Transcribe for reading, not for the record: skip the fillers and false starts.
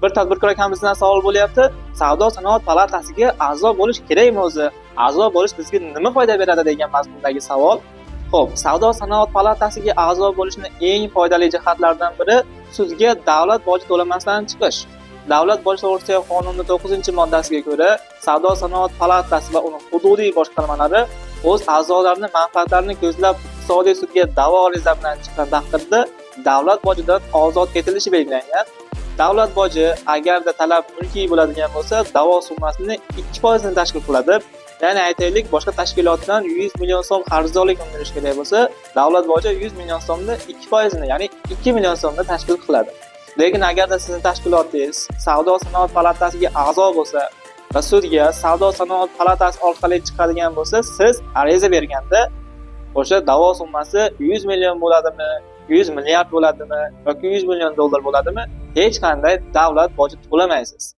Bir tadbirkor akamizdan savol bo'lyapti. Savdo sanoat palatasiga a'zo bo'lish kerakmi o'zi? A'zo bo'lish bizga nima foyda beradi degan mazmundagi savol. Xo'p, savdo sanoat palatasiga a'zo bo'lishning eng foydali jihatlaridan biri sudga davlat boji to'lamasdan chiqish. Davlat boji to'g'risidagi qonunning 9-moddasiga ko'ra, savdo sanoat palatasi va uning hududiy boshqarmalari o'z a'zolarining manfaatlarini ko'zlab iqtisodiy sudga da'vo ariza bilan chiqqan taqdirda davlat bojidan ozod etilishi belgilangan. Davlat boji agarda talab mulkiy bo'ladigan bo'lsa, da'vo summasining 2% ni tashkil qiladi. Ya'ni aytaylik, boshqa tashkilotdan 100 million so'm qarzdorlik undirish kerak bo'lsa, davlat boji 100 million so'mni 2% ni, ya'ni 2 million so'mni tashkil qiladi. Lekin agarda sizning tashkilotingiz savdo sanoat palatasiga a'zo bo'lsa va sudga savdo sanoat palatasi orqali chiqadigan bo'lsa, siz ariza berganda o'sha da'vo summasi 100 million bo'ladimi, 100 milliard bo'ladimi yoki 100 million dollar bo'ladimi, hech qanday davlat boji to'lamaysiz.